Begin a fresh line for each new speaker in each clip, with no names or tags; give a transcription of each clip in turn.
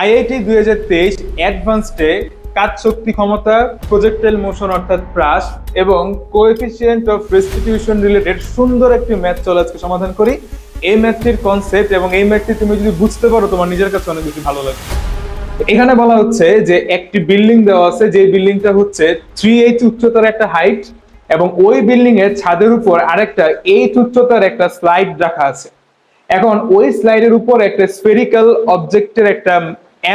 IIT 2023 অ্যাডভান্সডে কাজ শক্তি ক্ষমতা, projectile motion অর্থাৎ প্রাস এবং কোএফিসিয়েন্ট অফ রেস্টিটিউশন রিলেটেড সুন্দর একটি ম্যাথ চলে আজকে সমাধান করি। এই ম্যাথটির কনসেপ্ট এবং এই ম্যাথটি তুমি যদি বুঝতে পারো তোমার নিজের কাছে অনেক বেশি ভালো লাগবে। এখানে বলা হচ্ছে যে একটি বিল্ডিং দেওয়া আছে, যে বিল্ডিংটা হচ্ছে 3h উচ্চতার একটা হাইট এবং ওই বিল্ডিং এর ছাদের উপর আরেকটা 8 উচ্চতার একটা স্লাইড রাখা আছে। এখন ওই স্লাইডের উপর একটা স্ফেরিক্যাল অবজেক্টের একটা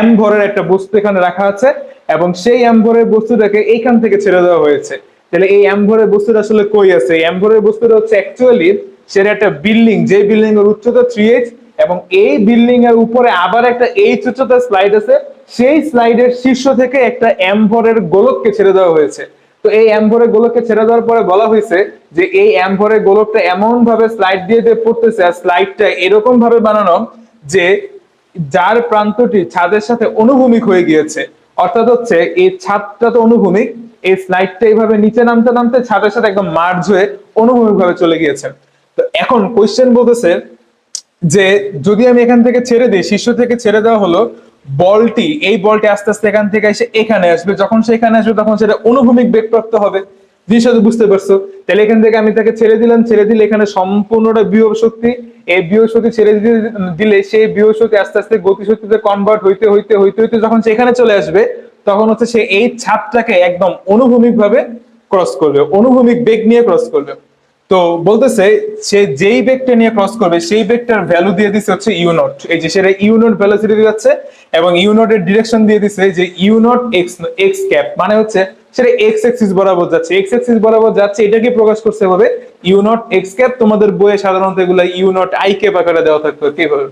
এম ভরের একটা বস্তু এখানে রাখা আছে এবং সেই এম ভরের বস্তুটাকে এইখান থেকে ছেড়ে দেওয়া হয়েছে। তাহলে এই এম ভরের বস্তুটা আসলে কই আছে? এম ভরের বস্তুটা হচ্ছে অ্যাকচুয়ালি সেটা একটা বিল্ডিং, যে বিল্ডিং এর উচ্চতা 3h এবং এই বিল্ডিং এর উপরে আবার একটা h উচ্চতার স্লাইড আছে। সেই স্লাইডের শীর্ষ থেকে একটা এম ভরের গোলককে ছেড়ে দেওয়া হয়েছে। তো এই অ্যাম্বরের গোলককে ছেড়ে দেওয়ার পরে বলা হয়েছে যে এই অ্যাম্বরের গোলকটা এমন ভাবে স্লাইড দিয়ে দিয়ে পড়তেছে আর স্লাইডটা এরকম ভাবে বানানো যে যার প্রান্তটি ছাদের সাথে অনুভূমিক হয়ে গিয়েছে। অর্থাৎ হচ্ছে এই ছাদটা তো অনুভূমিক, এই স্লাইডটা এইভাবে নিচে নামতে নামতে ছাদের সাথে একদম মার্জ হয়ে অনুভূমিক ভাবে চলে গিয়েছে। তো এখন কোশ্চেন বলতেছে যে যদি আমি এখান থেকে ছেড়ে দিই, শীর্ষ থেকে ছেড়ে দেওয়া হলো, বলটি এই বলটি আস্তে আস্তে এখান থেকে এসে এখানে আসবে। যখন সেখানে আসবে তখন সেটা অনুভূমিক বেগ প্রাপ্ত হবে। জিনিসটা বুঝতে পারছো? তাহলে এখান থেকে আমি তাকে ছেড়ে দিলাম, ছেড়ে দিলে এখানে সম্পূর্ণটা বিভব শক্তি। এই বিভব শক্তি ছেড়ে দিলে সেই বিভব শক্তি আস্তে আস্তে গতি শক্তিতে কনভার্ট হইতে হইতে হইতে হইতে যখন সেখানে চলে আসবে তখন হচ্ছে সে এই ছাদটাকে একদম অনুভূমিক ভাবে ক্রস করবে, অনুভূমিক বেগ নিয়ে ক্রস করবে। তো বলতেছে সে যেই বেগটা নিয়ে ক্রস করবে সেই বেগটার ভ্যালু দিয়ে দিচ্ছে হচ্ছে ইউ নট। এই যে সেটা ইউ নট ভেলোসিটি যাচ্ছে এবং ইউ নট এর ডিরেকশন দিয়ে দিচ্ছে যে u naught x x cap, মানে হচ্ছে সেটা এক্স এক্সিস বরাবর যাচ্ছে, এক্স এক্সিস বরাবর যাচ্ছে। এটাকে প্রকাশ করতে হবে ইউ নট এক্স ক্যাপ। তোমাদের বইয়ে সাধারণত এগুলা ইউ নট আই ক্যাপ আকারে দেওয়া থাকতো কিভাবে।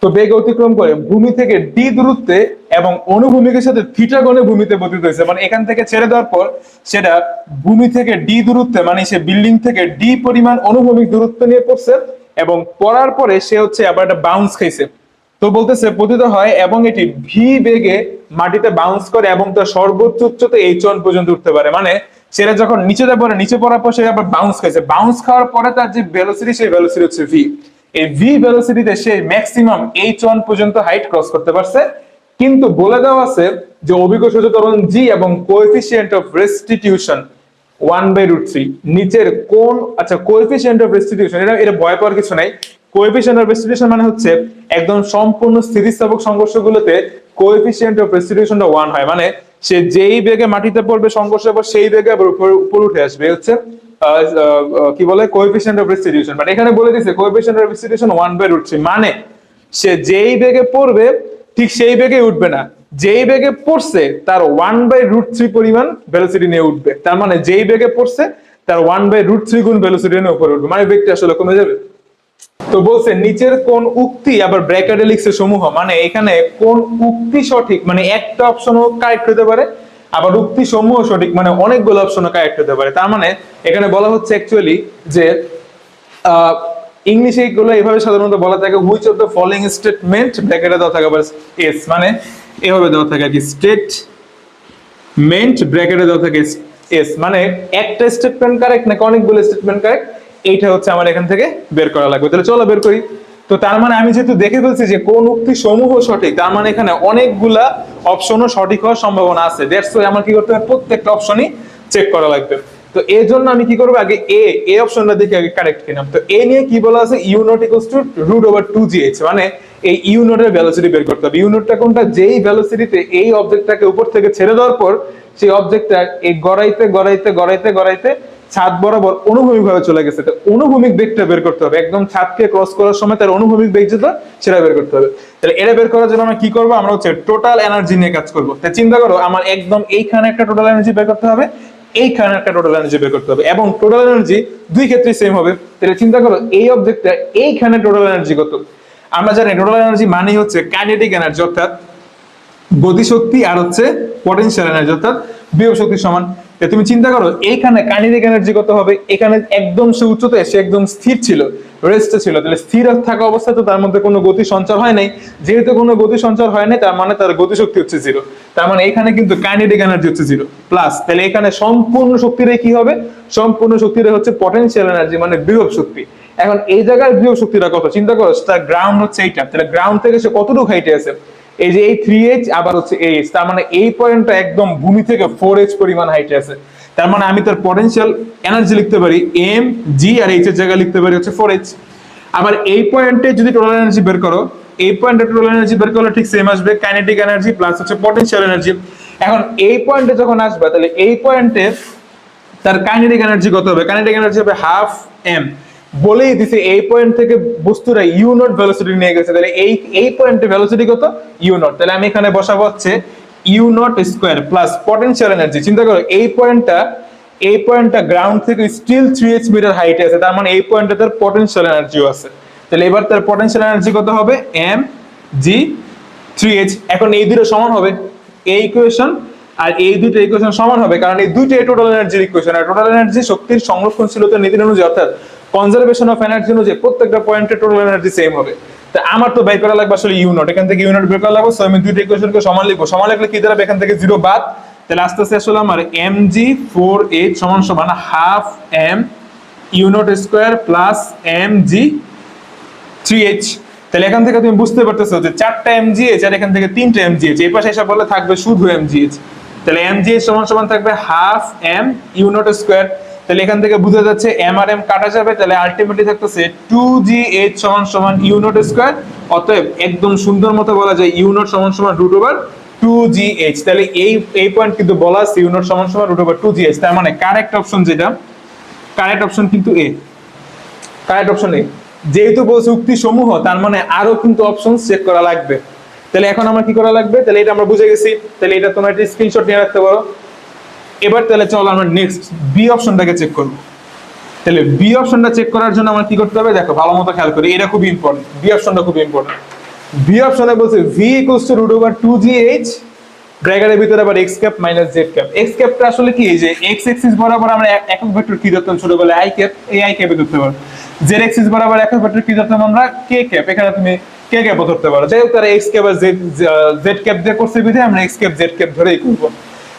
তো বেগ অতিক্রম করে ভূমি থেকে ডি দূরত্বে এবং অনুভূমিকের সাথে থিটা কোণে ভূমিতে পতিত হয়েছে। মানে এখান থেকে ছেড়ে দেওয়ার পর সেটা ভূমি থেকে ডি দূরত্বে, মানে সে বিল্ডিং থেকে ডি পরিমাণ অনুভূমিক দূরত্ব নিয়ে পড়ছে এবং পড়ার পরে সে হচ্ছে আবার একটা বাউন্স খাইছে। তো বলতেছে পতিত হয় এবং এটি ভি বেগে মাটিতে বাউন্স করে এবং তার সর্বোচ্চ উচ্চতা h1 পর্যন্ত উঠতে পারে। মানে সেটা যখন নিচে পড়ে, নিচে পড়ার পর সে আবার বাউন্স খাইছে, বাউন্স খাওয়ার পরে তার যে ভেলোসিটি সেই ভেলোসিটি হচ্ছে ভি। এই ভি ভেলোসিটিতে সে ম্যাক্সিমাম h1 পর্যন্ত হাইট ক্রস করতে পারছে। কিন্তু বলে দেওয়া আছে যে অভিজ্ঞ সূচক ত্বরণ জি এবং কোএফিসিয়েন্ট অফ রেস্টিটিউশন 1/√3 নিচের কোন, আচ্ছা কোএফিসিয়েন্ট অফ রেস্টিটিউশন, এটা ভয় পাওয়ার কিছু নাই। কোএফিসিয়েন্ট অফ রেস্টিটিউশন মানে হচ্ছে একদম সম্পূর্ণ স্থিতিস্থাপক সংঘর্ষগুলোতে কোএফিসিয়েন্ট অফ রেস্টিটিউশনটা 1 হয়। মানে সে যেই বেগে মাটিতে পড়বে সংঘর্ষের পর সেই বেগে আবার উপর উঠে আসবে, হচ্ছে কি বলে কোএফিসিয়েন্ট অফ রেস্টিটিউশন। বাট এখানে বলে দিয়েছে কোএফিসিয়েন্ট অফ রেস্টিটিউশন 1/√3, মানে সে যেই বেগে পড়বে ঠিক সেই বেগে উঠবে না, যেই বেগে পড়ছে তার 1/√3 পরিমাণ ভেলোসিটি নিয়ে উঠবে। তার মানে যেই বেগে পড়ছে তার 1/√3 গুণ ভেলোসিটি নিয়ে উপরে উঠবে, মানে বেগটা আসলে কমে যাবে। তো বলছে নিচের কোন উক্তি আবার ব্র্যাকেটে লিখছে সমূহ, মানে এখানে কোন উক্তি সঠিক, মানে একটা অপশনও কারেক্ট হতে পারে, আবার উক্তি সমূহ সঠিক মানে অনেকগুলো অপশনও কারেক্ট হতে পারে। তার মানে এখানে বলা হচ্ছে অ্যাকচুয়ালি যে ইংলিশে এগুলো এভাবে সাধারণত বলা থাকে which of the following statement, ব্র্যাকেটে দেওয়া থাকে আবার এস, মানে এভাবে দেওয়া থাকে আর কি, স্টেটমেন্ট ব্র্যাকেটে দেওয়া থাকে এস, মানে একটা স্টেটমেন্ট কারেক্ট নাকি অনেকগুলো স্টেটমেন্ট কারেক্ট, এইটা হচ্ছে আমার এখান থেকে বের করা লাগবে। তাহলে চলো বের করি। তো তার মানে আমি যেহেতু দেখে ফেলছি যে কোন উক্তি সমূহ সঠিক, তার মানে এখানে অনেকগুলা অপশনও সঠিক হওয়ার সম্ভাবনা আছে। দ্যাটস ওয়াই আমার কি করতে হবে, প্রত্যেকটা অপশনই চেক করা লাগবে। তো এর জন্য আমি কি করবো, আগে এ অপশনটা দেখে আগে কারেক্ট কিনাম। তো এ নিয়ে কি বলা আছে, you not equals to √2gh, মানে এই ইউ নটের ভেলোসিটি বের করতে হবে। ইউ নটটা কোনটা, যেই ভেলোসিটিতে এই অবজেক্টটাকে উপর থেকে ছেড়ে দেওয়ার পর সেই অবজেক্টটা এই গড়াইতে গড়াইতে গড়াইতে গড়াইতে ছাদ বরাবর অনুভূমিক ভাবে চলে গেছে। তো অনুভূমিক বেগটা বের করতে হবে, একদম ছাদকে ক্রস করার সময় তার অনুভূমিক বেগ যেটা সেটা বের করতে হবে। তাহলে এটা বের করার জন্য আমরা কি করবো, আমরা হচ্ছে টোটাল এনার্জি নিয়ে কাজ করবো। তাই চিন্তা করো আমার একদম এইখানে একটা টোটাল এনার্জি বের করতে হবে, এইখানে একটা টোটাল এনার্জি বের করতে হবে এবং টোটাল এনার্জি দুই ক্ষেত্রেই সেম হবে। তাহলে চিন্তা করো এই অবজেক্টটা এইখানে টোটাল এনার্জি কত। আমরা জানি টোটাল এনার্জি মানেই হচ্ছে কাইনেটিক এনার্জি অর্থাৎ গতিশক্তি আর হচ্ছে পটেনশিয়াল এনার্জি অর্থাৎ বিভব শক্তির সমান। তুমি চিন্তা করো এইখানে কাইনেটিক এনার্জি কত হবে, এখানে একদম সে উচ্চতায় সে একদম স্থির ছিল, রেস্টে ছিল। তাহলে স্থির থাকা অবস্থায় তো তার মধ্যে কোনো গতি সঞ্চার হয় নাই, যেহেতু কোনো গতি সঞ্চার হয় নাই তার মানে তার গতিশক্তি হচ্ছে 0। তার মানে এখানে কিন্তু কাইনেটিক এনার্জি হচ্ছে 0 প্লাস, তাহলে এখানে সম্পূর্ণ শক্তিটাই কি হবে, সম্পূর্ণ শক্তিটা হচ্ছে পটেনশিয়াল এনার্জি মানে বিভব শক্তি। এখন এই জায়গায় বিভব শক্তিটা কত চিন্তা করো, তার গ্রাউন্ড হচ্ছে এইটা, তাহলে গ্রাউন্ড থেকে সে কতটুকু হাইটে আছে, এই যে এই 3h আবার হচ্ছে এইচ, তার মানে এই পয়েন্টটা একদম ভূমি থেকে 4h পরিমাণ হাইটে আছে। তার মানে আমি তার পটেনশিয়াল এনার্জি লিখতে পারি এম জি, আর এইচ এর জায়গায় লিখতে পারি হচ্ছে 4h। আবার এই পয়েন্টে যদি টোটাল এনার্জি বের করো, এই পয়েন্টে টোটাল এনার্জি বের করলে ঠিক সেম আসবে, কাইনেটিক এনার্জি প্লাস হচ্ছে পটেনশিয়াল এনার্জি। এখন এই পয়েন্টে যখন আসবে, তাহলে এই পয়েন্টে তার কাইনেটিক এনার্জি কত হবে? কাইনেটিক এনার্জি হবে হাফ এম। বলেই দিছে এই পয়েন্ট থেকে বস্তুরা ইউ নট ভেলোসিটি নিয়ে গেছে, তাহলে এই পয়েন্টে ভেলোসিটি কত? U naught. তাহলে আমি এখানে বসাবো হচ্ছে u naught square plus potential energy. চিন্তা করো এই পয়েন্টটা গ্রাউন্ড থেকে স্টিল 3h মিটার হাইটে আছে, তার মানে এই পয়েন্টে তার পটেনশিয়াল এনার্জিও আছে। তাহলে এবার তার পটেনশিয়াল এনার্জি কত হবে? M g 3h। এখন এই দুটো সমান হবে, এই ইকুয়েশন আর এই দুটো ইকুয়েশন সমান হবে, কারণ এই দুইটাই টোটাল এনার্জির ইকুয়েশন। আর টোটাল এনার্জি শক্তির সংরক্ষণশীলতা নীতি অনুযায়ী, অর্থাৎ কনজারভেশন অফ এনার্জি অনুযায়ী প্রত্যেকটা পয়েন্টে টোটাল এনার্জি সেম হবে। তা আমার তো বের করা লাগবে আসলে ইউ নট, এখান থেকে ইউ নট বের করা লাগবে। সো আমি দুইটা ইকুয়েশনকে সমান লিখবো। সমান লিখলে কি দাঁড়াবে? এখান থেকে 0 বাদ, তাহলে আস্তে আস্তে আসলে আমার mg 4h সমান সমান half m u naught square plus mg 3h। তাহলে এখান থেকে তুমি বুঝতে পারতেছো যে 4টা mgh আর এখান থেকে 3টা mgh, এই পাশে এসে বললে থাকবে শুধু mgh। তাহলে mgh সমান সমান থাকবে half m u naught square. তাহলে এখান থেকে বোঝা যাচ্ছে m আর m কাটা যাবে, তাহলে আলটিমেটলি থাকতেছে 2gh সমান সমান ইউ নট স্কোয়ার। অতএব একদম সুন্দর মতো বলা যায় ইউ নট সমান সমান রুট ওভার 2gh। তাহলে এই পয়েন্ট কিন্তু বলা আছে ইউ নট সমান সমান রুট ওভার 2gh। তার মানে কারেক্ট অপশন যেটা, কারেক্ট অপশন কিন্তু এ, কারেক্ট অপশন এ। যেহেতু বলছে উক্তি সমূহ, তার মানে আরো কিন্তু অপশন চেক করা লাগবে। তাহলে এখন আমার কি করা লাগবে? তাহলে এটা আমরা বুঝে গেছি, তাহলে এটা তোমরা একটা স্ক্রিনশট নিয়ে রাখতে পারো। এবার তাহলে চলো আমরা নেক্সট বি অপশনটাকে চেক করব। তাহলে বি অপশনটা চেক করার জন্য আমরা কি করতে হবে? দেখো ভালো মতো খেয়াল করি, এটা খুব ইম্পর্টেন্ট, বি অপশনটা খুব ইম্পর্টেন্ট। বি অপশনে বলছে v equals to root over 2gh ব্র্যাকেটের ভিতরে আবার x cap minus z cap. x ক্যাপটা আসলে কি? এই যে x অ্যাক্সিস বরাবর আমরা একক ভেক্টর কি ধরতাম ছোটবেলায়? i ক্যাপ, এই i ক্যাপে ধরতে পারো। z অ্যাক্সিস বরাবর একক ভেক্টর কি ধরতাম আমরা? k ক্যাপ, এখানে তুমি k ক্যাপও ধরতে পারো। যাই হোক, তারা x ক্যাপ আর z ক্যাপ দিয়ে করছে বিধায় আমরা x ক্যাপ z ক্যাপ ধরেই করব।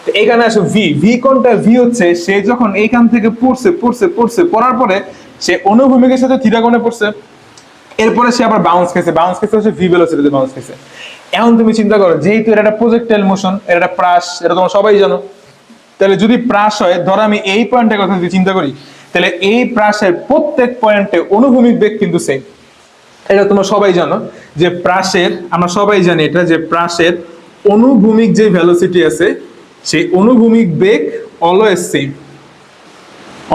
তো এখানে আসো ভি কোনটা? ভি হচ্ছে সে যখন এইখান থেকে পড়ার পরে সে অনুভূমিকের সাথে থিটা কোণে পড়ছে, এরপরে সে আবার বাউন্স খেয়েছে হচ্ছে ভি ভেলোসিটিতে বাউন্স খেয়েছে। এখন তুমি চিন্তা করো, যেহেতু এটা একটা প্রজেক্টাইল মোশন, এটা একটা প্রাস, এটা তোমরা সবাই জানো। তাহলে যদি প্রাস হয়, ধরো আমি এই পয়েন্টের কথা যদি চিন্তা করি, তাহলে এই প্রাসের প্রত্যেক পয়েন্টে অনুভূমিক বেগ কিন্তু সেম। এটা তোমরা সবাই জানো যে প্রাসের, আমরা সবাই জানি এটা, যে প্রাসের অনুভূমিক যে ভেলোসিটি আছে, সেই অনুভূমিক বেগ অলওয়েজ সেম,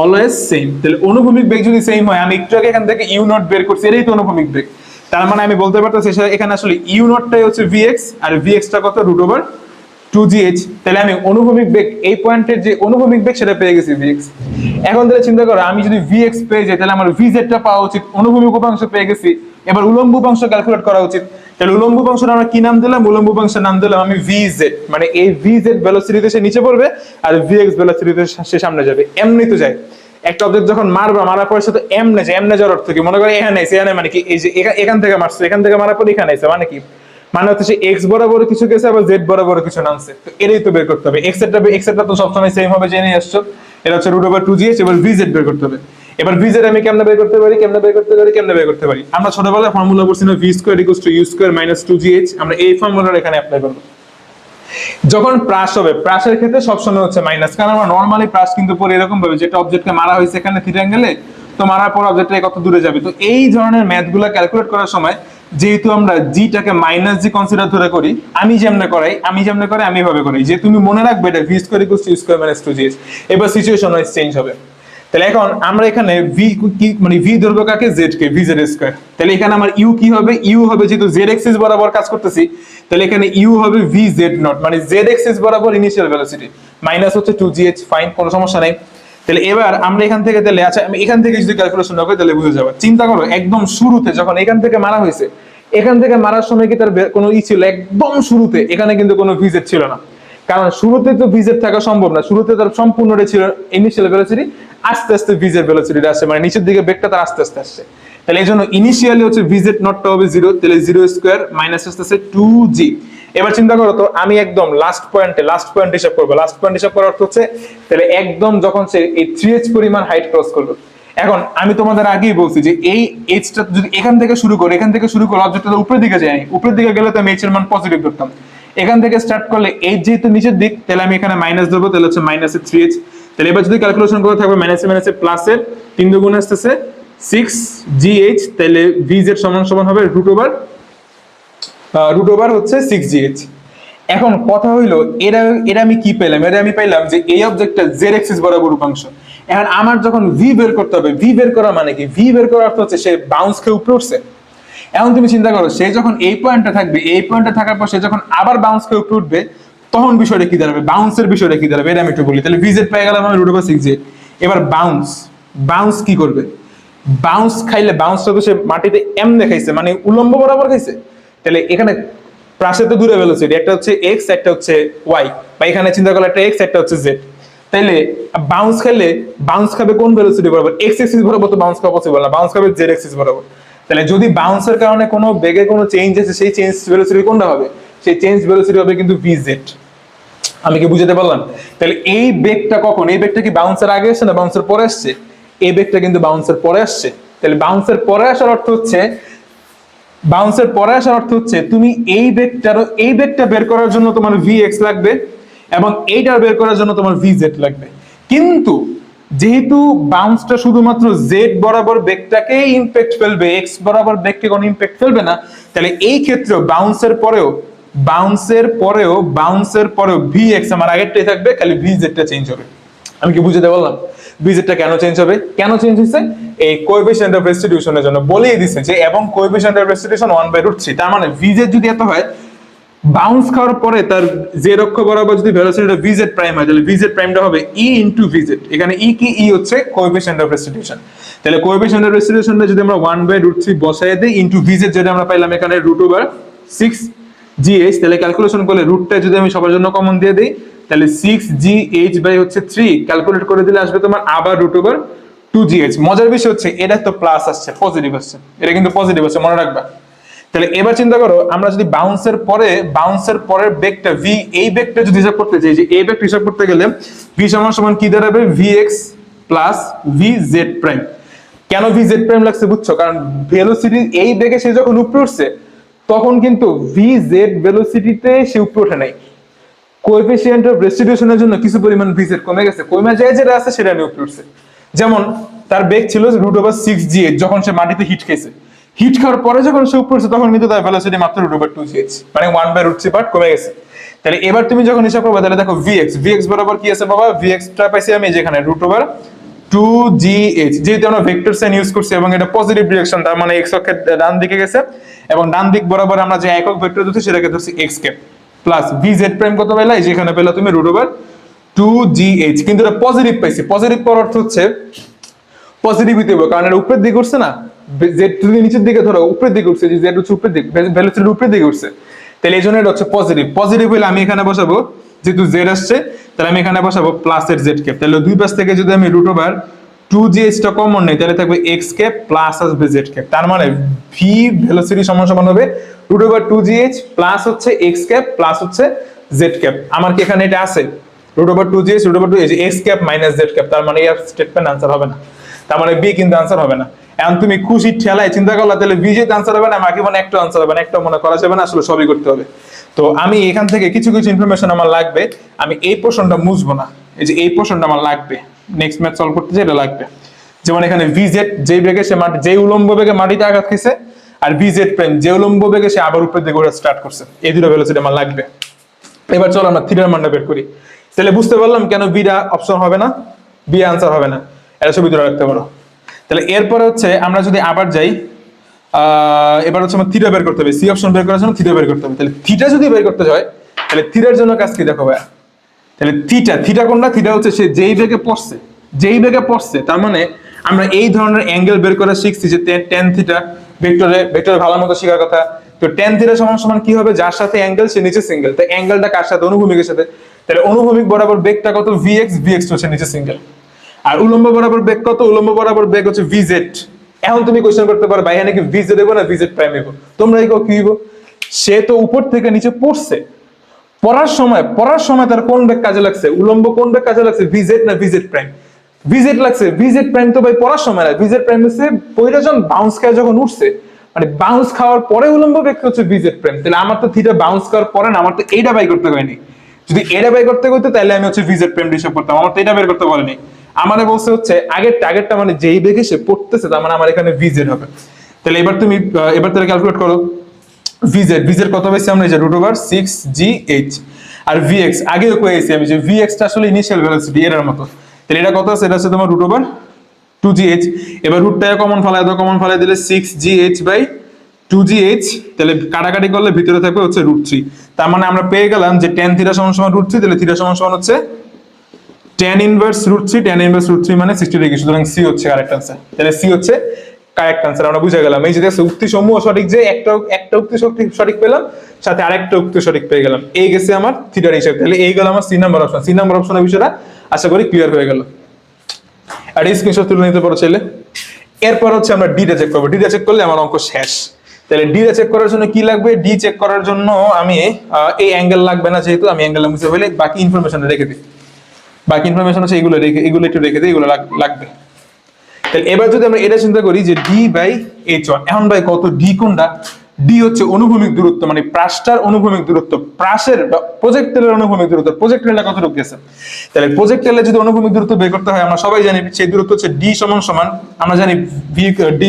অলওয়েজ সেম। তাহলে অনুভূমিক বেগ যদি সেম হয়, আমি একটু আগে এখান থেকে ইউ নট বের করছি, এটাই তো অনুভূমিক বেগ। তার মানে আমি বলতে পারতেছি এখানে আসলে ইউ নটটাই হচ্ছে ভিএক্স, আর ভিএক্সটা কত? Root over 2gh। তাহলে আমি অনুভূমিক বেগ, এই পয়েন্টের যে অনুভূমিক বেগ সেটা পেয়ে গেছি ভিএক্স। এখন তাহলে চিন্তা করো, আমি যদি ভিএক্স পেয়ে যাই, তাহলে আমার ভিজেডটা পাওয়া উচিত। অনুভূমিক উপাংশ পেয়ে গেছি, এবার উলম্ব উপাংশ ক্যালকুলেট করা উচিত। তাহলে উলম্ব উপাংশটা আমরা কি নাম দিলাম? উলম্ব উপাংশের নাম দিলাম আমি ভিজেড। মানে এই ভিজেড ভেলোসিটিতে সে নিচে পড়বে, আর ভিএক্স ভেলোসিটিতে সে সামনে যাবে। এমনি তো যায়, একটা অবজেক্ট যখন মারবা, মারার পরে সাথে এমনে যায়, এমনে যাওয়ার অর্থ কি? মনে করে এখানে এসে, এখানে মানে কি? এই যে এখান থেকে মারছে, এখান থেকে মারার পরে এখানে এসে, মানে কি? মানে হচ্ছে সে এক্স বরাবর কিছু গেছে, আবার জেড বরাবর কিছু নামছে। তো এটাই তো বের করতে হবে। এক্সেরটা তো সবসময় সেম হবে, জেনে আসছো। এটা হচ্ছে রুট ওভার 2gh। এবার ভিজেড বের করতে হবে। এবার ভিজেড আমি কেমনে বের করতে পারি? আমরা ছোটবেলায় ফর্মুলা পড়ছি না, v square equals to u square minus 2gh। আমরা এই ফর্মুলাটা এখানে অ্যাপ্লাই করব। যখন প্রাস হবে, প্রাসের ক্ষেত্রে সবসময় হচ্ছে মাইনাস, কারণ আমরা নরমালি প্রাস কিন্তু পরে এরকম ভাবে, যেটা অবজেক্টকে মারা হয়েছে এখানে থিটা অ্যাঙ্গেলে, তো মারার পর অবজেক্টটা কত দূরে যাবে। তো এই ধরনের ম্যাথগুলো ক্যালকুলেট করার সময় যেহেতু আমরা জিটাকে মাইনাস জি কনসিডার ধরে করি, আমি যেমনে করাই আমি এভাবে করি, যে তুমি মনে রাখবে এটা v square equals to u square minus 2gh। এবার সিচুয়েশন ওয়াইজ চেঞ্জ হবে। তাহলে এখন আমরা এখানে ভি কি মানে ভি ধরবো কাকে? জেড কে, ভি জেড স্কয়ার। তাহলে এখানে আমার ইউ কি হবে? ইউ হবে, যেহেতু জেড এক্সিস বরাবর কাজ করতেছি, তাহলে এখানে ইউ হবে ভি জেড নট, মানে জেড এক্সিস বরাবর ইনিশিয়াল ভেলোসিটি মাইনাস হচ্ছে 2gh। ফাইন, কোনো সমস্যা নাই। তাহলে এবার আমরা এখান থেকে, তাহলে আচ্ছা আমি এখান থেকে যদি ক্যালকুলেশন না করি তাহলে বুঝে যাবে। চিন্তা করো, একদম শুরুতে যখন এখান থেকে মারা হয়েছে, এখান থেকে মারার সময় কি তার কোনো ছিল? একদম শুরুতে এখানে কিন্তু কোনো ভিজেড ছিল না, কারণ শুরুতে তো ভিজেড থাকা সম্ভব না। শুরুতে তার সম্পূর্ণটা ছিল ইনিশিয়াল ভেলোসিটি, আস্তে আস্তে ভিজেড ভেলোসিটিটা আসছে, মানে নিচের দিকে বেগটা তার আস্তে আস্তে আসছে। তাহলে এই জন্য ইনিশিয়ালি হচ্ছে ভিজেড নটটা হবে 0, তাহলে 0 স্কয়ার মাইনাস আসতেছে 2g। এবার চিন্তা করো তো, আমি একদম লাস্ট পয়েন্ট হিসাব করবো। লাস্ট পয়েন্ট হিসাব করার অর্থ হচ্ছে, তাহলে একদম যখন সে এই 3h পরিমাণ হাইট ক্রস করলো, এখন আমি তোমাদের আগেই বলছি যে এই এইচটা যদি এখান থেকে শুরু করে অবজেক্টটা উপরের দিকে যায়, উপরের দিকে গেলে তো আমি এইচ এর মান পজিটিভ ধরতাম। এখান থেকে স্টার্ট করলে এইচ যেহেতু নিচের দিক, তাহলে আমি এখানে মাইনাস ধরবো, তাহলে হচ্ছে মাইনাসের 3h। তাহলে এবার যদি ক্যালকুলেশন করে থাকবে মাইনাসে মাইনাসে প্লাসের 3 দুগুণ আসতেছে 6gh, তাহলে vz সমান সমান হবে রুট ওভার হচ্ছে 6gh। এখন কথা হইলো এরা এরা আমি কি পেলাম, এরা আমি পাইলাম যে এই অবজেক্টটা জেড এক্সিস বরাবর উপাংশ। এখন আমার যখন ভি বের করতে হবে, ভি বের করা মানে কি, ভি বের করার অর্থ হচ্ছে সে বাউন্স খেয়ে উপরে উঠছে। এখন তুমি চিন্তা করো সে যখন এই পয়েন্টে থাকবে, এই পয়েন্টে থাকার পর সে যখন আবার বাউন্স খেয়ে উপরে উঠবে, তখন বিষয়টা কি দাঁড়াবে, বাউন্সের বিষয়টা কি দাঁড়াবে, এটা আমি একটু বলি। তাহলে ভিজেড পেয়ে গেলাম আমি রুট ওভার 6z। এবার বাউন্স কি করবে, বাউন্স খাইলে, বাউন্সটা তো সে মাটিতে এম দেখাইছে মানে উলম্ব বরাবর খাইছে। তাহলে এখানে পাশে তো দূরে ভেলোসিটি, একটা হচ্ছে এক্স একটা হচ্ছে ওয়াই, বা এখানে চিন্তা করলে একটা এক্স একটা হচ্ছে জেড। তাইলে বাউন্স খেলে বাউন্স খাবে কোন ভেলোসিটি বরাবর, এক্স এক্সিস বরাবর তো বাউন্স খাওয়া পসিবল না, বাউন্স খাবে জেড এক্সিস বরাবর। তাহলে যদি বাউন্সের কারণে কোনো বেগে কোনো চেঞ্জ আছে, সেই চেঞ্জ ভেলোসিটি কোনটা হবে, সেই চেঞ্জ ভেলোসিটি হবে কিন্তু ভিজেড। আমি কি বুঝাতে পারলাম? তাহলে এই বেগটা কখন, এই বেগটা কি বাউন্সের আগে আসছে না বাউন্সের পরে আসছে? এই বেগটা কিন্তু বাউন্সের পরে আসছে। তাহলে বাউন্সের পরে আসার অর্থ হচ্ছে, বাউন্সের পরে আসার অর্থ হচ্ছে তুমি এই বেগটা বের করার জন্য তোমার vx লাগবে, এবং এইটার বের করার জন্য তোমার vz লাগবে। কিন্তু যেহেতু বাউন্সটা শুধুমাত্র z বরাবর বেগটাকে ইমপ্যাক্ট ফেলবে, x বরাবর বেগকে কোনো ইমপ্যাক্ট ফেলবে না, তাহলে এই ক্ষেত্রে বাউন্সের পরেও vx আমার আগেরটাই থাকবে, খালি vz-টা চেঞ্জ হবে। আমি কি বুঝাতে বললাম? vz-টা কেন চেঞ্জ হবে, কেন চেঞ্জ হচ্ছে? এই কোএফিসিয়েন্ট অফ রেস্টিটিউশনের জন্য বলেই দিছে যে, এবং কোএফিসিয়েন্ট অফ রেস্টিটিউশন 1/√3। তার মানে vz যদি এত হয়, বাউন্স খাওয়ার পরে তার জেড অক্ষ বরাবর যদি ভেলোসিটিটা vz প্রাইম হয়, তাহলে vz প্রাইমটা হবে e ইনটু vz। এখানে e কি, e হচ্ছে কোএফিসিয়েন্ট অফ রেস্টিটিউশন। তাহলে কোএফিসিয়েন্ট অফ রেস্টিটিউশনটা যদি আমরা 1/√3 বসায় দেই ইনটু vz, যেটা আমরা পাইলাম এখানে রুট ওভার 6gh, তাহলে ক্যালকুলেশন করলে রুটটা যদি আমি সবার জন্য কমন দিয়ে দেই, তাহলে 6gh বাই হচ্ছে 3 ক্যালকুলেট করে দিলে আসবে তোমার আবার রুট ওভার 2gh। মজার বিষয় হচ্ছে এটা তো প্লাস আসছে, পজিটিভ আসছে, এটা কিন্তু পজিটিভ আসছে, মনে রাখবা। তাহলে এবার চিন্তা করো আমরা যদি বাউন্সের পরের বেগটা v, এই বেগটা যদি হিসাব করতে চাই, যে এই বেগটা হিসাব করতে গেলে v সমান সমান কি দাঁড়াবে, vx প্লাস vz প্রাইম। কেন vz প্রাইম লাগছে বুঝছো? কারণ ভেলোসিটি এই বেগে সে যখন উপরে উঠছে, তখন কিন্তু vz ভেলোসিটিতে সে উপরে ওঠে নাই, কোএফিসিয়েন্ট অফ রেস্টিটিউশনের জন্য কিছু পরিমাণ vz কমে গেছে, কমে যায় যেটা আছে সেটা নিয়ে উপরে উঠছে। যেমন তার বেগ ছিল রুট ওভার 6gh, যখন সে মাটিতে হিট খেয়েছে, হিট খাওয়ার পরে যখন সে উপরে উঠছে, তখন কিন্তু তার ভেলোসিটি মাত্র রুট ওভার 2gh, মানে 1/√3 পার্ট কমে গেছে। তাহলে এবার তুমি যখন হিসাব করবে, তাহলে দেখো vx বরাবর কি আছে বাবা, vx টা পাইছি আমি যেখানে রুট ওভার 2gh, যেহেতু আমরা ভেক্টর সাইন ইউজ করছি এবং এটা পজিটিভ ডিরেকশন, তার মানে x অক্ষের ডান দিকে গেছে, এবং ডান দিক বরাবর আমরা যে একক ভেক্টর ধরছি সেটাকে ধরছি x cap, plus vz prime কত পাইলা, এই যেখানে পেলা তুমি রুট ওভার 2gh। কিন্তু এটা পজিটিভ পাইছি, পজিটিভ পাওয়ার অর্থ হচ্ছে পজিটিভিটি হবে, কারণ এটা উপরের দিকে উঠছে না, জেড যদি নিচের দিকে ধরো উপরের দিকে উঠছে, যে জেড হচ্ছে উপরের দিকে, ভেলোসিটি উপরের দিকে উঠছে, তাহলে এই জন্য এটা হচ্ছে পজিটিভ। পজিটিভ হলে আমি এখানে বসাবো, যেহেতু জেড আসছে তাহলে আমি এখানে বসাবো প্লাসের জেড ক্যাপ। তাহলে দুই পাশ থেকে যদি আমি রুট ওভার 2gh টা কমন নেই, তাহলে থাকবে x ক্যাপ প্লাস আসবে z ক্যাপ। তার মানে v ভেলোসিটি সমান সমান হবে রুট ওভার 2gh প্লাস হচ্ছে x ক্যাপ প্লাস হচ্ছে z ক্যাপ। আমার কি এখানে এটা আছে, root over 2gh root over 2 x cap minus z cap, তার মানে এর স্টেটমেন্ট आंसर হবে না, তার মানে বি কিন্তু आंसर হবে না। এখন তুমি খুশি ঠেলায় চিন্তা করলা, তাহলে বি যে आंसर হবে না, বাকি মনে একটা आंसर হবে না, একটা মনে করা যাবে না, আসলে সবই করতে হবে। তো আমি এখান থেকে কিছু কিছু ইনফরমেশন আমার লাগবে, আমি এই পোরশনটা মুছবো না, এই যে এই পোরশনটা আমার লাগবে নেক্সট ম্যাথ সলভ করতে, যেটা লাগবে। যেমন এখানে vz যেই বেগে সে মাটি, যেই উলম্ব বেগে মাটিতে আঘাত খেয়েছে, আর vz প্রাইম যে উলম্ব বেগে সে আবার উপরের দিকে ওঠা স্টার্ট করছে, এই দুটো ভেলোসিটি আমার লাগবে। এবার চলো আমরা থিটার মানটা বের করি। তাহলে বুঝতে পারলাম কেন বিটা অপশন হবে না, বি आंसर হবে না, এটা ছবি ধরে রাখতে পারো। তাহলে এরপরে হচ্ছে আমরা যদি আবার যাই, এবার হচ্ছে আমার থিটা বের করতে হবে, সি অপশন বের করার জন্য থিটা বের করতে হবে। তাহলে থিটা যদি বের করতে হয়, তাহলে থিটার জন্য কাজ কি দেখো ভাইয়া, তাহলে থিটা কোনটা, থিটা হচ্ছে সে যেই বেগে পড়ছে, তার মানে আমরা এই ধরনের অ্যাঙ্গেল বের করা শিখছি যে tan থিটা, ভেক্টরে ভালো মতো শেখার কথা। তো tan থিটা সমান সমান কি হবে, যার সাথে অ্যাঙ্গেল সে নিচে সিঙ্গেল, তো অ্যাঙ্গেলটা কার সাথে, অনুভূমিকের সাথে, তাহলে অনুভূমিক বরাবর বেগটা কত, vx হচ্ছে নিচে সিঙ্গেল, আর উলম্ব বরাবর বেগ কত, উলম্ব বরাবর বেগ হচ্ছে vz। এখন তুমি কোশ্চেন করতে পারো ভাই এখানে কি vz দেবো না vz প্রাইম দেবো, তোমরা কি হইব, সে তো উপর থেকে নিচে পড়ছে, পড়ার সময় তার কোন বেগ কাজে লাগছে, উলম্ব কোন বেগ কাজে লাগছে, vz না vz প্রাইম, ভিজেট লাগছে, ভিজেট প্রাইম তো ভাই পড়ার সময় না, ভিজেট প্রাইম হচ্ছে পয়টা যখন বাউন্স খায় যখন উঠছে, মানে বাউন্স খাওয়ার পরে উলম্ব বেগ হচ্ছে ভিজেট প্রাইম। তাহলে আমার তো থিটা বাউন্স খাওয়ার পরে না, আমার তো এইটা বাই করতে হয়নি। যদি এটা বাই করতে হইতো তাহলে আমি হচ্ছে ভিজেট প্রাইম হিসাব করতাম, আমার তো এটা বের করতে বলেনি। আমাদের বলছে হচ্ছে আগেরটা মানে যেই বেগে সে পড়তেছে তার মানে আমার এখানে ভিজেট হবে। তাহলে এবার তুমি এবার তাহলে ক্যালকুলেট করো ভিজেড, ভিজেড কত পাইছি আমরা, এই যে √6gh। আর ভিএক্স আগেও কয়েছি আমি যে ভিএক্স টা আসলে ইনিশিয়াল ভেলোসিটি এর মতো। তাহলে এটা কত আছে, এটা আছে তোমার √2gh। এবার রুটটা কমন ফলায় দাও, কমন ফলায় দিলে 6gh/2gh, তাহলে কাটাকাটি করলে ভিতরে থাকবে হচ্ছে √3। তার মানে আমরা পেয়ে গেলাম যে tan থিটা সমান সমান √3, তাহলে থিটা সমান সমান হচ্ছে tan ইনভার্স √3, tan ইনভার্স √3 মানে 60 ডিগ্রি। সুতরাং সি হচ্ছে কারেক্ট आंसर। তাহলে সি হচ্ছে কারেক্ট आंसर, আমরা বুঝে গেলাম। এই যে দেখো উক্তি সমূহ সঠিক, যে একটা উক্তি সঠিক পেলাম, সাথে আরেকটা উক্তি সঠিক পেয়ে গেলাম। এই গেছে আমার থিটার হিসাব। তাহলে এই গেল আমার C number option. C number অপশনের বিষয়টা আশা করি ক্লিয়ার হয়ে গেল। আর এই স্ক্রিনশট তুলে নিতে পারো চাইলে। এরপর হচ্ছে আমরা ডি টা চেক করবো। ডি টা চেক করলে আমার অঙ্ক শেষ। তাহলে ডি টা চেক করার জন্য কি লাগবে, ডি চেক করার জন্য আমি এই অ্যাঙ্গেল লাগবে না, যেহেতু আমি অ্যাঙ্গেল মুছে ফেলে বাকি ইনফরমেশন রেখে দিই। বাকি ইনফরমেশন আছে এগুলো একটু রেখে দিই, এগুলো লাগবে। তাহলে এবার যদি আমরা এটা চিন্তা করি যে d/h1, এখন ভাই কত ডি কোনটা, ডি হচ্ছে অনুভূমিক দূরত্ব, মানে প্রাসটার অনুভূমিক দূরত্ব, প্রাসের প্রজেক্টাইলের অনুভূমিক দূরত্ব, প্রজেক্টাইলটা কতটুকু গেছে। তাহলে প্রজেক্টাইলের যদি অনুভূমিক দূরত্ব বের করতে হয় আমরা সবাই জানি সেই দূরত্ব হচ্ছে ডি সমান সমান, আমরা জানি d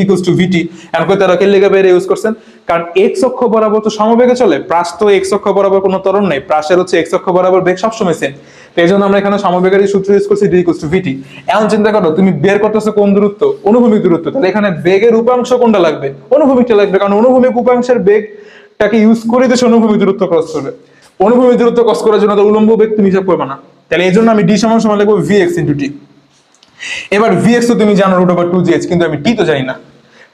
= vt। এখন কই তারা কেন লেখা বের ইউজ করছেন, কারণ এক্স অক্ষ বরাবর তো সমবেগে চলে, প্রাস তো এক্স অক্ষ বরাবর কোনো ত্বরণ নাই, প্রাসের হচ্ছে এক্স অক্ষ বরাবর বেগ সবসময় সেম। এই জন্য আমরা এখানে সমবেগের সূত্র ইউজ করছি d = vt। এখন চিন্তা করো তুমি বের করতেছো কোন দূরত্ব, অনুভূমিক দূরত্ব, তাহলে এখানে বেগের উপাংশ কোনটা লাগবে, অনুভূমিকটা লাগবে, কারণ অনুভূমিক উপাংশের বেগটাকে ইউজ করে তো অনুভূমিক দূরত্ব ক্রস করবে। অনুভূমিক দূরত্ব ক্রস করার জন্য তো উলম্ব বেগ তুমি হিসাব করবে না, তাহলে এই জন্য আমি d সমান সমান লিখবো vx * t। এবার vx তো তুমি জানো √2gh, কিন্তু আমি t তো জানি না।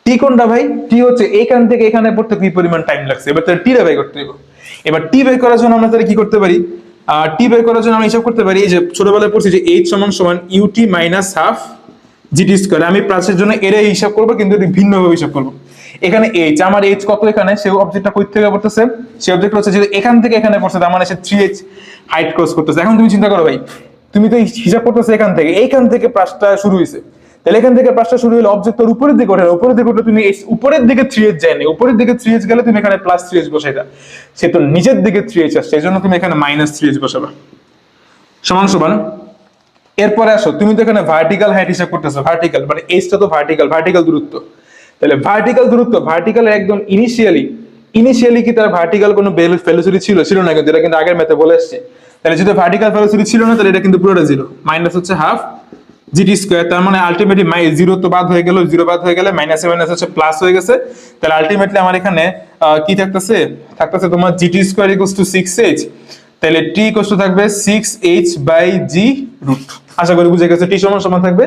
t কোনটা ভাই, t হচ্ছে এইখান থেকে এখানে পড়তে কি পরিমাণ টাইম লাগছে, এবার তাহলে t টা বের করতে হবে। এবার t বের করার জন্য আমরা তাহলে কি করতে পারি, t বের করার জন্য আমরা হিসাব করতে পারি, এই যে ছোটবেলায় পড়ছি যে h সমান সমান ut - ½ gt²। আমি প্রাসের জন্য এর হিসাব করব, কিন্তু এটি ভিন্নভাবে হিসাব করব। এখানে h, আমার h কত, এখানে সেই অবজেক্টটা কই থেকে পড়তেছে, সেই অবজেক্ট হচ্ছে যে এখান থেকে এখানে পড়ছে, তার মানে সে 3h হাইট ক্রস করতেছে। এখন তুমি চিন্তা করো ভাই, তুমি তো হিসাব করতেছো এইখান থেকে প্রাসটা শুরু হইছে, তাহলে এখান থেকে প্রাসটা শুরু হলে অবজেক্টের উপরের দিকে ওঠে, উপরের দিকে উঠলে তুমি উপরের দিকে 3h যায় না, উপরের দিকে 3h গেলে তুমি এখানে +3h বসাইতা, সে তো নিচের দিকে 3h আসছে, এজন্য তুমি এখানে -3h বসাবা। সমান সমান এরপরে আসো, তুমি তো এখানে ভার্টিক্যাল হাইট হিসাব করতেছো, ভার্টিক্যাল মানে এইচটা তো ভার্টিক্যাল দূরত্ব। তাহলে ভার্টিক্যাল দূরত্ব, ভার্টিক্যাল একদম ইনিশিয়ালি কি তার ভার্টিক্যাল কোনো ভেলোসিটি ছিল না, কিন্তু এটা কিন্তু আগের ম্যাথে বলে আসছে। তাহলে যদি ভার্টিক্যাল ভেলোসিটি ছিল না, তাহলে এটা কিন্তু পুরোটা জিরো, মাইনাস হচ্ছে ½ gt²। তার মানে আলটিমেটলি জিরো তো বাদ হয়ে গেল, জিরো বাদ হয়ে গেলে মাইনাসে মাইনাস হচ্ছে প্লাস হয়ে গেছে। তাহলে আলটিমেটলি আমার এখানে কি থাকতেছে তোমার gt² = 6h, তাহলে t = থাকবে 6h/g রুট। আশা করি বুঝে গেছে, t সমান সমান থাকবে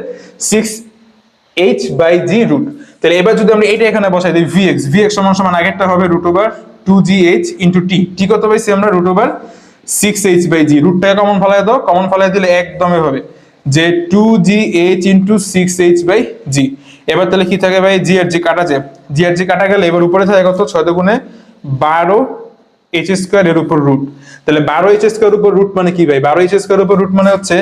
6h/g রুট। তাহলে এবার যদি আমরা এটা এখানে বসাই দিই vx সমান সমান আগেরটা হবে √2gh * t। t কত পাইছি আমরা, √6h/g। রুটটাকে কমন ফলায় দাও, কমন ফলায় দিলে একদমই হবে যে 2gh * 6h/g। এবার তাহলে কি থাকে ভাই, g আর g কাটা যায়, g আর g কাটা গেলে এবার উপরে থাকে কত, 6 × 12 h² এর উপর রুট। তাহলে 12h² এর উপর রুট মানে কি ভাই, 12h² এর উপর রুট মানে হচ্ছে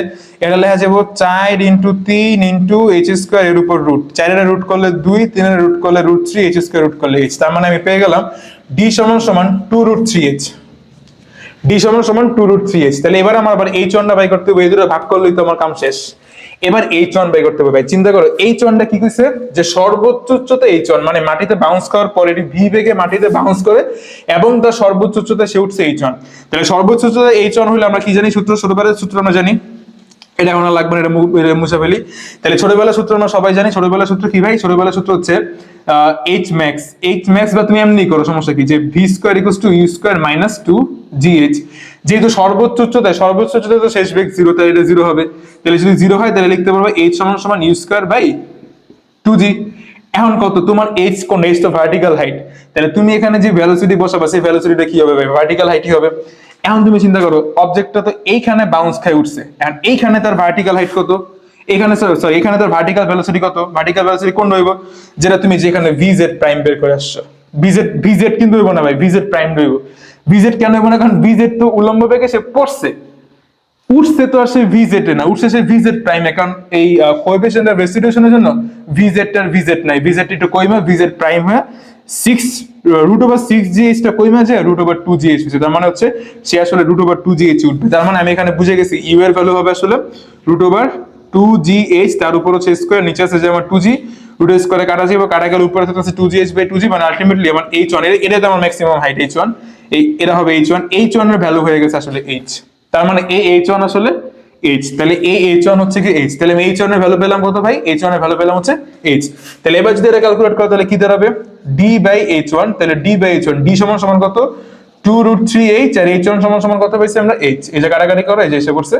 এটা লেখা যাবে 4 × 3 × h² এর উপর রুট। 4 এর রুট করলে 2, 3 এর রুট করলে √3, h² রুট করলে h। তার মানে আমি পেয়ে গেলাম d সমান সমান 2√3h, d সমান সমান 2√3h। তাহলে এবার আমার আবার h1 টা বাই করতে হবে, এই দুটো ভাগ করলেই তো আমার কাম শেষ। এবার h1 বাই করতে হবে ভাই। চিন্তা করো h1 টা কি কইছে, যে সর্বোচ্চ উচ্চতা h1, মানে মাটিতে বাউন্স করার পরে এটি v বেগে মাটিতে বাউন্স করে এবং তার সর্বোচ্চ উচ্চতা সে উঠছে h1। তাহলে সর্বোচ্চ উচ্চতা h1 হলে আমরা কি জানি, সূত্র, ছোটবেলার সূত্র আমরা জানি, এটা এখন লাগবে না, এটা মুছে ফেলি। তাহলে ছোটবেলার সূত্র আমরা সবাই জানি, ছোটবেলার সূত্র কি ভাই, ছোটবেলার সূত্র হচ্ছে h max বা তুমি এমনি করো, সমস্যা কি, যে v² = u² - 2gh। যেহেতু সর্বোচ্চ উচ্চতায় তো শেষ বেগ 0, তাই এটা 0 হবে। তাহলে যদি 0 হয় তাহলে লিখতে পারবো h সমান সমান u²/2g। এখন কত তোমার h কোন, h তো ভার্টিক্যাল হাইট, তাহলে তুমি এখানে যে ভেলোসিটি বসাবা সেই ভেলোসিটিটা কি হবে ভাই, ভার্টিক্যাল হাইটই হবে। এখন তুমি চিন্তা করো অবজেক্টটা তো এইখানে বাউন্স খায় উঠছে, এখন এইখানে তার ভার্টিক্যাল হাইট কত, এখানে সরি এখানে তার ভার্টিক্যাল ভেলোসিটি কত, ভার্টিক্যাল ভেলোসিটি কোন রইব, যেটা তুমি যেখানে vz প্রাইম বের করে আসছো। vz কিন্তু হইব না ভাই, vz প্রাইম রইব। vz কেন হইব না, কারণ vz তো উলম্ব বেগে সে পড়ছে, উঠছে তো আর সেই ভিজেট না, উঠছে সেই ভিজেট প্রাইম, কারণ এই কোএফিসিয়েন্ট অফ রেসিডিউশনের জন্য ভিজেট আর ভিজেট নাই, ভিজেট একটু কইমা ভিজেট প্রাইম হয়ে 6√6gh টা কইমা যায় √2gh হচ্ছে, তার মানে হচ্ছে সে আসলে √2gh উঠবে। তার মানে আমি এখানে বুঝে গেছি ইউ এর ভ্যালু হবে আসলে √2gh, তার উপর হচ্ছে স্কয়ার, নিচে আছে যে আমার 2g, রুট স্কয়ারে কাটা যাবে, কাটা গেলে উপরে থাকছে 2gh/2g, মানে আলটিমেটলি আমার h1, এটা তো আমার ম্যাক্সিমাম হাইট h1, এটা হবে h1 এর ভ্যালু হয়ে গেছে আসলে h। তার মানে h1 আসলে h, তাহলে h1 হচ্ছে কি h, তাহলে আমি h1 এর ভ্যালু পেলাম কত ভাই, h1 এর ভ্যালু পেলাম হচ্ছে h। তাহলে এবার যদি এটা ক্যালকুলেট করো তাহলে কি দাঁড়াবে, d/h1, তাহলে d/h1, d সমান সমান কত 2√3h, আর h1 সমান সমান কত পাইছি আমরা h, এই যে কাটাকাটি করো, এই যে এসে পড়ছে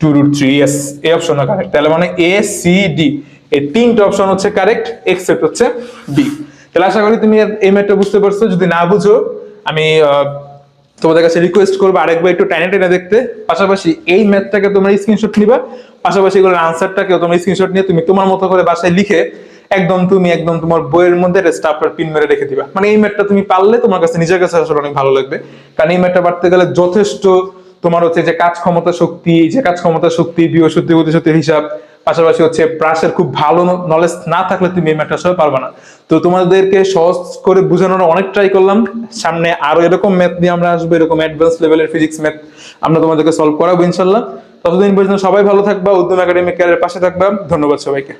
2√3, yes এই অপশনটা কারেক্ট। তাহলে মানে a c d এই তিনটা অপশন হচ্ছে কারেক্ট, এক্সেপ্ট হচ্ছে b। তাহলে আশা করি তুমি এই ম্যাথটা বুঝতে পারছো। যদি না বুঝো আমি তোমাদের কাছে রিকোয়েস্ট করবো আরেকবার একটু টেনে টেনে দেখতে, পাশাপাশি এই ম্যাথটাকে তোমরা স্ক্রিনশট নিবা, পাশাপাশি এগুলোর আনসারটাকেও তোমরা স্ক্রিনশট নিয়ে তুমি তোমার মতো করে বাসায় লিখে একদম তোমার বইয়ের মধ্যে স্টাফটার পিন মেরে রেখে দিবা। মানে এই ম্যাথটা তুমি পারলে তোমার কাছে নিজের কাছে আসলে অনেক ভালো লাগবে, কারণ এই ম্যাথটা পারতে গেলে যথেষ্ট তোমার হচ্ছে যে কাজ ক্ষমতা শক্তি, বিয় সত্যি গতিশক্তির হিসাব, পাশাপাশি হচ্ছে প্রাসের খুব ভালো নলেজ না থাকলে তুমি এই ম্যাথটা সবাই পারবে না। তো তোমাদেরকে সহজ করে বোঝানোর অনেক ট্রাই করলাম, সামনে আরো এরকম ম্যাথ নিয়ে আমরা আসবো, এরকম অ্যাডভান্স লেভেলের ফিজিক্স ম্যাথ আমরা তোমাদেরকে সলভ করাবো ইনশাল্লাহ। ততদিন পর্যন্ত সবাই ভালো থাকবা, উদ্যম একাডেমিক ক্যারিয়ারের পাশে থাকবা। ধন্যবাদ সবাইকে।